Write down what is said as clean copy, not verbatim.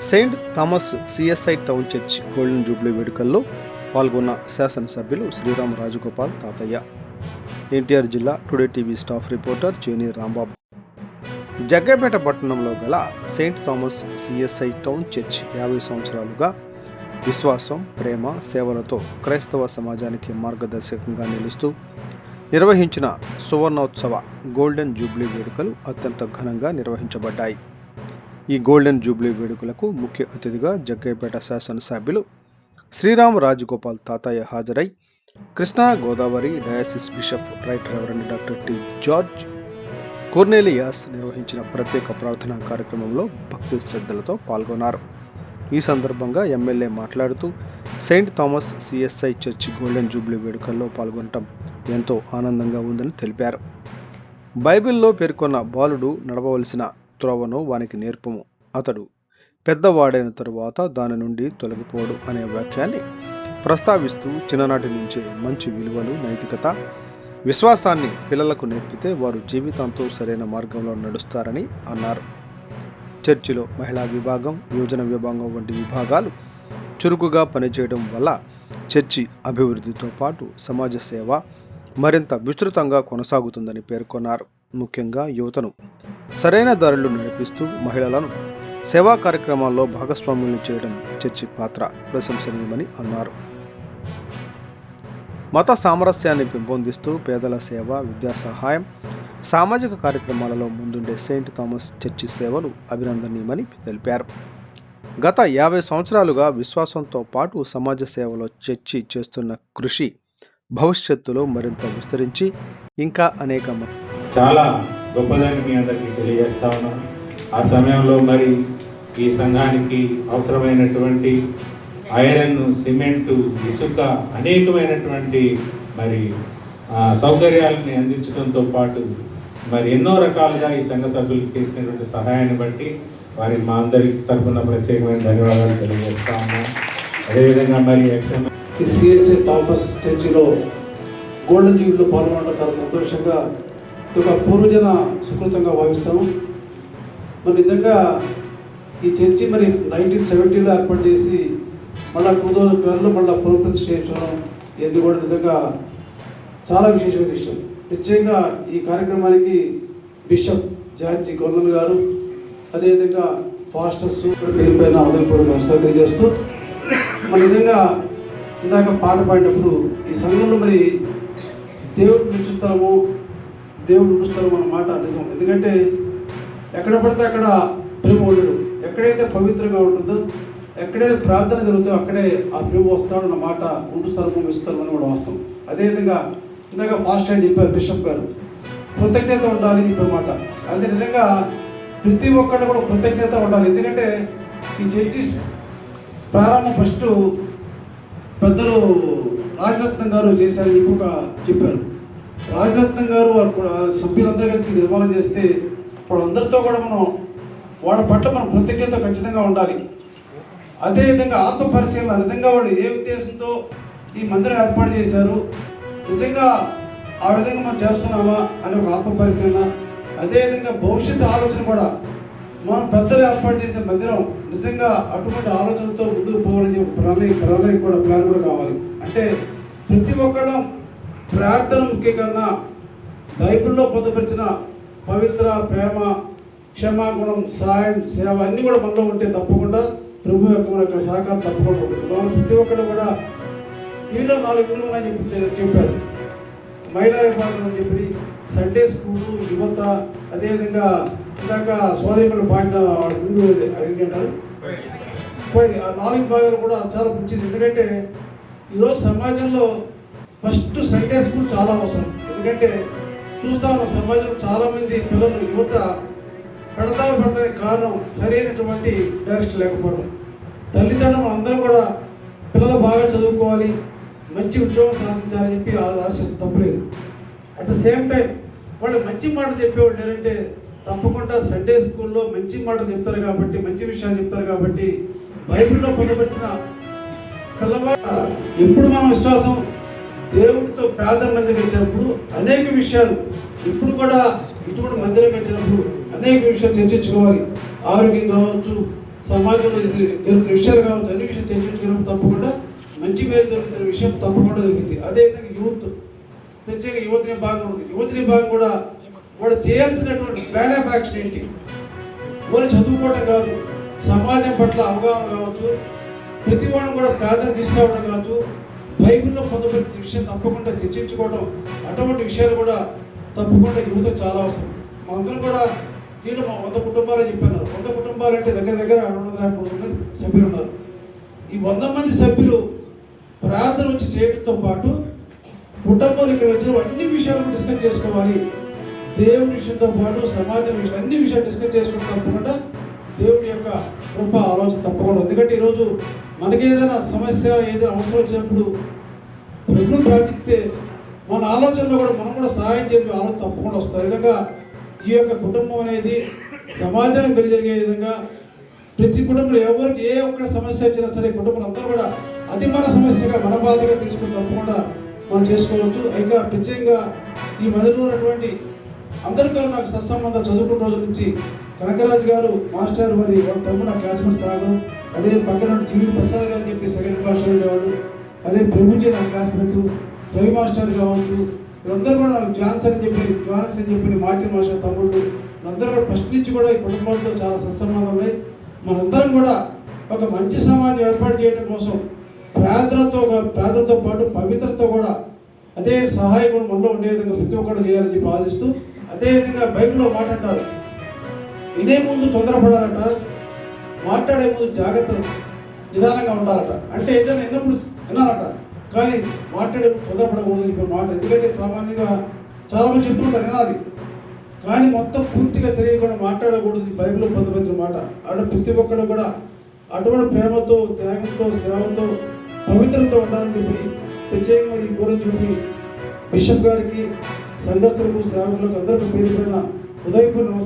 Saint Thomas CSI town church golden jubilee వేడుకల్లో పాల్గొన్న శాసనసభ్యులు శ్రీరామ్ రాజగోపాల్ తాతయ్య. ఎన్టీఆర్ జిల్లా today TV staff reporter Cheni Rambabu. Jaggaiahpet పట్టణంలో గల saint Thomas CSI town church 50 సంవత్సరాలుగా విశ్వాసం, ప్రేమ, సేవలతో క్రైస్తవ సమాజానికి మార్గదర్శకంగా నిలుస్తూ నిర్వహించిన సువర్ణోత్సవ గోల్డెన్ జూబ్లీ వేడుకలు అత్యంత ఘనంగా నిర్వహించబడ్డాయి. ఈ గోల్డెన్ జూబ్లీ వేడుకలకు ముఖ్య అతిథిగా జగ్గైపేట శాసనసభ్యులు శ్రీరామ్ రాజగోపాల్ తాతయ్య హాజరై Krishna Godavari diocese bishop right reverend doctor T George Cornelius నిర్వహించిన ప్రత్యేక ప్రార్థనా కార్యక్రమంలో భక్తి శ్రద్ధలతో పాల్గొన్నారు. ఈ సందర్భంగా ఎమ్మెల్యే మాట్లాడుతూ Saint Thomas CSI church golden jubilee వేడుకల్లో పాల్గొనటం ఎంతో ఆనందంగా ఉందని తెలిపారు. బైబిల్లో పేర్కొన్న బాలుడు నడవవలసిన త్రోవను వానికి నేర్పము, అతడు పెద్దవాడైన తరువాత దాని నుండి తొలగిపోడు అనే వాక్యాన్ని ప్రస్తావిస్తూ చిన్ననాటి నుంచే మంచి విలువలు, నైతికత, విశ్వాసాన్ని పిల్లలకు నేర్పితే వారు జీవితంతో సరైన మార్గంలో నడుస్తారని అన్నారు. చర్చిలో మహిళా విభాగం, యువజన విభాగం వంటి విభాగాలు చురుకుగా పనిచేయడం వల్ల చర్చి అభివృద్ధితో పాటు సమాజ సేవ మరింత విస్తృతంగా కొనసాగుతుందని పేర్కొన్నారు. ముఖ్యంగా యువతను సరైన దారిలో నడిపిస్తూ మహిళలను సేవా కార్యక్రమాల్లో భాగస్వాములను చేయడం చర్చి పాత్ర ప్రశంసనీయమని అన్నారు. మత సామరస్యాన్ని పెంపొందిస్తూ పేదల సేవ, విద్యా సహాయం, సామాజిక కార్యక్రమాలలో ముందుండే సెయింట్ థామస్ చర్చి సేవలు అభినందనీయమని తెలిపారు. గత 50 సంవత్సరాలుగా విశ్వాసంతో పాటు సమాజ సేవలో చర్చి చేస్తున్న కృషి భవిష్యత్తులో మరింత విస్తరించి ఇంకా అనేక చాలా గొప్పదని మీ అందరికీ తెలియజేస్తా ఉన్నాను. ఆ సమయంలో మరి ఈ సంఘానికి అవసరమైనటువంటి ఐరన్, సిమెంటు, ఇసుక, అనేకమైనటువంటి మరి సౌకర్యాలని అందించడంతో పాటు మరి ఎన్నో రకాలుగా ఈ సంఘ సభ్యులకు చేసినటువంటి సహాయాన్ని బట్టి వారి మా అందరి తరఫున ప్రత్యేకమైన ధన్యవాదాలు తెలియజేస్తా ఉన్నాం. అదేవిధంగా మరి ఈ సిఎస్ఐ థామస్ చర్చిలో గోల్డెన్ జూబ్లీలో పాల్గొనడం చాలా సంతోషంగా, ఒక పూర్వజన సుకృతంగా భావిస్తాము. మరి నిజంగా ఈ చర్చి మరి 1970లో ఏర్పాటు చేసి మళ్ళీ 2012లో మళ్ళీ పునఃప్రతిష్ఠ చేయడం ఇవన్నీ కూడా నిజంగా చాలా విశేషమైన విషయం. నిశ్చయంగా ఈ కార్యక్రమానికి బిషప్ జార్జి కొర్నల్ గారు, అదేవిధంగా ఫాస్టర్స్ పేరు పైన ఉదయపూర్వక నమస్కారం తెలియజేస్తూ, మరి నిజంగా ఇందాక పాట పాడినప్పుడు ఈ సంఘంలో మరి దేవుడు నిలుచుస్తాము, దేవుడు ఉండుస్తాము అన్న మాట నిజం. ఎందుకంటే ఎక్కడ పడితే అక్కడ ప్రేమ ఉండడు. ఎక్కడైతే పవిత్రంగా ఉంటుందో, ఎక్కడైతే ప్రార్థన జరుగుతుందో అక్కడే ఆ ప్రేమ వస్తాడు అన్న మాట, ఉండుస్తాము, ఇస్తాము అని కూడా వాస్తవం. అదేవిధంగా ఇందాక ఫాస్ట్ అని చెప్పారు బిషప్ గారు, కృతజ్ఞత ఉండాలి చెప్పే మాట. అదే నిజంగా ప్రతి ఒక్కళ్ళు కూడా కృతజ్ఞత ఉండాలి. ఎందుకంటే ఈ చర్చి ప్రారంభం ఫస్ట్ పెద్దలు రాజరత్నం గారు చేశారని చెప్పారు. రాజరత్నం గారు సభ్యులందరూ కలిసి నిర్మాణం చేస్తే వాళ్ళందరితో కూడా వాళ్ళ పట్ల మనం కృతజ్ఞత ఖచ్చితంగా ఉండాలి. అదేవిధంగా ఆత్మ పరిశీలన, నిజంగా వాళ్ళు ఏ ఉద్దేశంతో ఈ మందిరం ఏర్పాటు చేశారు, నిజంగా ఆ విధంగా మనం చేస్తున్నామా అని ఒక ఆత్మ పరిశీలన. అదేవిధంగా భవిష్యత్తు ఆలోచన కూడా, మనం పెద్దలు ఏర్పాటు చేసిన మందిరం నిజంగా అటువంటి ఆలోచనతో ముందుకు పోవాలని ప్రణాళిక కూడా ప్లాన్ కూడా కావాలి. అంటే ప్రతి ఒక్కళ్ళం ప్రార్థన ముఖ్యంగా బైబిల్లో పొందుపరిచిన పవిత్ర, ప్రేమ, క్షమాగుణం, సహాయం, సేవ అన్నీ కూడా మనలో ఉంటే తప్పకుండా ప్రభు యొక్క మన యొక్క సహకారం తప్పకుండా ఉంటుంది. దాని ప్రతి ఒక్కరు కూడా దీనిలో 4 ఇళ్ళు ఉన్నాయని చెప్పారు. మహిళా విభాగం అని చెప్పి సండే స్కూలు, యువత, అదేవిధంగా ఇందాక సోదరికులు పాడిన ముందు అంటారు 4 విభాగాలు కూడా చాలా మంచిది. ఎందుకంటే ఈరోజు సమాజంలో ఫస్ట్ సండే స్కూల్ చాలా అవసరం. ఎందుకంటే చూస్తా ఉన్న సమాజంలో చాలామంది పిల్లలు, యువత పెడతానికి కారణం సరైనటువంటి డైరెక్షన్ లేకపోవడం. తల్లిదండ్రులు అందరం కూడా పిల్లలు బాగా చదువుకోవాలి, మంచి ఉద్యోగం సాధించాలని చెప్పి ఆశ తప్పలేదు. అట్ ద సేమ్ టైం వాళ్ళు మంచి మాటలు చెప్పేవాళ్ళు ఏంటంటే తప్పకుండా సండే స్కూల్లో మంచి మాటలు చెప్తారు కాబట్టి, మంచి విషయాలు చెప్తారు కాబట్టి బైబిల్లో పొందపరిచిన పిల్లవాడు ఎప్పుడు మనం విశ్వాసం దేవుడితో ప్రార్థన మందిరం వచ్చినప్పుడు అనేక విషయాలు, ఇప్పుడు కూడా ఇటువంటి మందిరం వచ్చినప్పుడు అనేక విషయాలు చర్చించుకోవాలి. ఆరోగ్యం కావచ్చు, సమాజంలో జరుగుతున్న విషయాలు కావచ్చు, అన్ని విషయాలు చర్చించుకున్నప్పుడు తప్పకుండా మంచి మేలు జరుగుతున్న విషయం తప్పకుండా జరుగుతుంది. అదేవిధంగా యూత్, ప్రత్యేక యువత విభాగం కూడా ఉంది. యువత విభాగం కూడా వాడు చేయాల్సినటువంటి ప్లాన్ ఆఫ్ యాక్షన్ ఏంటి, వాళ్ళు చదువుకోవడం కాదు, సమాజం పట్ల అవగాహన కావచ్చు, ప్రతి వాళ్ళు కూడా ప్రార్థన తీసుకురావడం కావచ్చు, బైబిల్లో పొందబడిన విషయం తప్పకుండా చర్చించుకోవడం, అటువంటి విషయాలు కూడా తప్పకుండా యువత చాలా అవసరం. మనందరం కూడా దీంట్లో 100 కుటుంబాలు చెప్పారు. 100 కుటుంబాలు అంటే దగ్గర 250 మంది సభ్యులు ఉన్నారు. ఈ 100 మంది సభ్యులు ప్రార్థన వచ్చి చేయడంతో పాటు కుటుంబాలు ఇక్కడ వచ్చిన అన్ని విషయాలను డిస్కస్ చేసుకోవాలి. దేవుడి విషయంతో పాటు సమాజం విషయం అన్ని విషయాలు డిస్కస్ చేసుకుంటే తప్పకుండా దేవుడి యొక్క కృప ఆలోచన తప్పకుండా. ఎందుకంటే ఈరోజు మనకి ఏదైనా సమస్య, ఏదైనా అవసరం వచ్చినప్పుడు ప్రభువుని ప్రార్థిస్తే మన ఆలోచనలో కూడా మనం కూడా సహాయం చేసే ఆలోచన తప్పకుండా వస్తుంది. ఈ విధంగా ఈ యొక్క కుటుంబం అనేది సమాజానికి వెలి జరిగే విధంగా ప్రతి కుటుంబంలో ఎవరికి ఏ ఒక్క సమస్య వచ్చినా సరే కుటుంబంలో అందరూ కూడా అది మన సమస్యగా, మన బాధగా తీసుకుని తప్పకుండా మనం చేసుకోవచ్చు. ఇంకా ప్రత్యేకంగా ఈ మధ్యలో ఉన్నటువంటి అందరితో నాకు సత్సంబంధం చదువుకున్న రోజుల నుంచి కనకరాజు గారు మాస్టర్ వారి వాళ్ళ తమ్ముడు నా క్లాస్మేట్ సాగం, అదే పక్కన జీవి ప్రసాద్ గారు చెప్పి సెకండ్ మాస్టర్ ఉండేవాడు, అదే ప్రభుజీ నా క్లాస్మేట్, రవి మాస్టర్ కావచ్చు, వీళ్ళందరూ కూడా నాకు జాన్స్ అని చెప్పి మార్టిన్ మాస్టర్ తమ్ముళ్ళు, వీళ్ళందరూ కూడా ఫస్ట్ నుంచి కూడా ఈ కుటుంబాలతో చాలా సత్సంబంధం ఉన్నాయి. మనందరం కూడా ఒక మంచి సమాజం ఏర్పాటు చేయడం కోసం ప్రార్థనతో పాటు పవిత్రతో కూడా అదే సహాయం కూడా మనలో ఉండే విధంగా ప్రతి ఒక్కరు చేయాలని చెప్పి ఆదిస్తూ, అదేవిధంగా బైబిల్లో మాట అంటారు, ఇదే ముందు తొందరపడాలట, మాట్లాడే ముందు జాగ్రత్త నిదానంగా ఉండాలట. అంటే ఏదైనా విన్నప్పుడు వినాలట, కానీ మాట్లాడే ముందు తొందరపడకూడదు చెప్పే మాట. ఎందుకంటే సామాన్యంగా చాలామంది చెప్తుంటారు వినాలి, కానీ మొత్తం పూర్తిగా తెలియకుండా మాట్లాడకూడదు. బైబిల్లో పొందబడిన మాట. అటు ప్రతి ఒక్కరు కూడా అటువంటి ప్రేమతో, త్యాగంతో, సేవతో, పవిత్రతో ఉండాలని చెప్పి ప్రత్యేకంగా ఈ గోడ చూపి బిషప్ గారికి, సంఘస్థులకు, సేవకులకు అందరికీ పేరు పైన ఉదయపూర్ నమస్కారం.